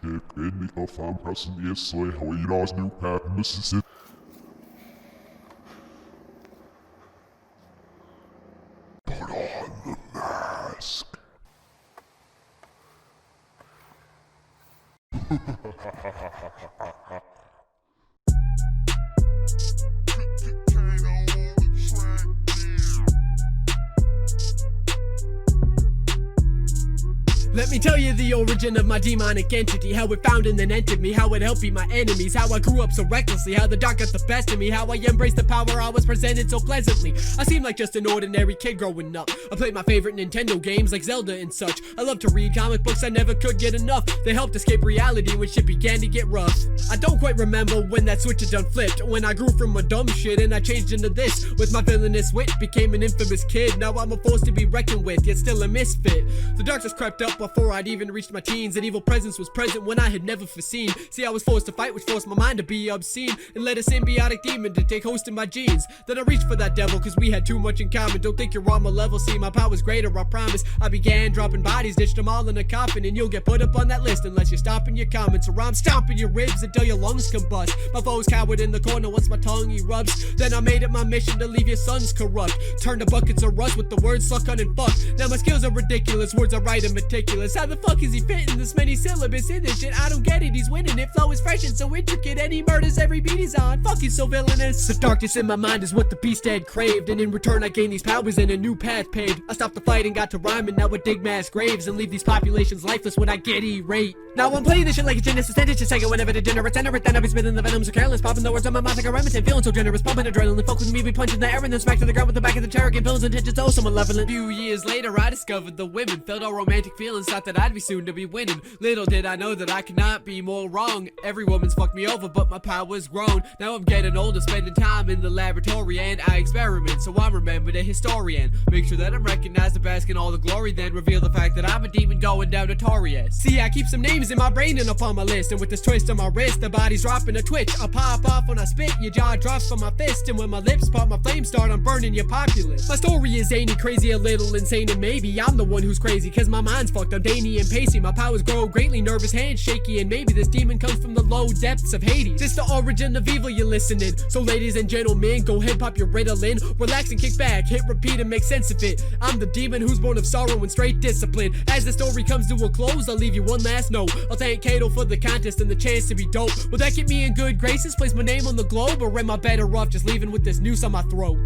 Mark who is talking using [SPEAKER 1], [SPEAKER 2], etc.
[SPEAKER 1] Ähnlich auf Farmkassen jetzt soll Heulas new path Mississippi. Put on the mask.
[SPEAKER 2] Let me tell you the origin of my demonic entity, how it found and then entered me, how it helped beat my enemies, how I grew up so recklessly, how the dark got the best of me, how I embraced the power I was presented so pleasantly. I seemed like just an ordinary kid growing up. I played my favorite Nintendo games like Zelda and such. I love to read comic books, I never could get enough. They helped escape reality when shit began to get rough. I don't quite remember when that switch had done flipped, when I grew from a dumb shit and I changed into this. With my villainous wit, became an infamous kid. Now I'm a force to be reckoned with, yet still a misfit. The darkness crept up before I'd even reached my teens. An evil presence was present when I had never foreseen. See, I was forced to fight, which forced my mind to be obscene, and led a symbiotic demon to take host in my genes. Then I reached for that devil, cause we had too much in common. Don't think you're on my level, see, my power's greater, I promise. I began dropping bodies, ditched them all in a coffin, and you'll get put up on that list unless you're stopping your comments, or I'm stomping your ribs until your lungs combust. My foes cowered in the corner once my tongue erupts. Then I made it my mission to leave your sons corrupt. Turn to buckets of rust with the words suck on and fuck. Now my skills are ridiculous, words I write are meticulous. How the fuck is he fitting this many syllables in this shit? I don't get it, he's winning it. Flow is fresh and so intricate, and he murders every beat he's on. Fuck, he's so villainous. The darkness in my mind is what the beast had craved, and in return I gained these powers and a new path paved. I stopped the fight and got to rhyming, now I dig mass graves and leave these populations lifeless when I get irate. Now I'm playing this shit like a Genesis sentence, just take it whenever the dinner, center it, then I'll be spitting the venom so careless, popping the words on my mouth like a reminiscent, feeling so generous, pumping adrenaline, fuck with me, be punching the air and then smack to the ground with the back of the chair again, feelings intentions oh so malevolent. A few years later I discovered the women, felt all romantic feelings, thought that I'd be soon to be winning. Little did I know that I could not be more wrong. Every woman's fucked me over, but my power's grown. Now I'm getting older, spending time in the laboratory, and I experiment, so I'm remembered a historian. Make sure that I'm recognized and bask in all the glory, then reveal the fact that I'm a demon going down notorious. See, I keep some names in my brain and up on my list, and with this twist on my wrist, the body's dropping a twitch. I pop off when I spit, your jaw drops from my fist, and when my lips pop, my flames start, I'm burning your populace. My story is zany, crazy, a little insane, and maybe I'm the one who's crazy, cause my mind's fucked, I'm dainty and pacey, my powers grow greatly, nervous, hands shaky, and maybe this demon comes from the low depths of Hades. It's the origin of evil you're listening, so ladies and gentlemen, go ahead, pop your Ritalin, relax and kick back, hit repeat and make sense of it. I'm the demon who's born of sorrow and straight discipline. As the story comes to a close, I'll leave you one last note. I'll thank Kato for the contest and the chance to be dope. Will that get me in good graces, place my name on the globe, or am I better off just leaving with this noose on my throat?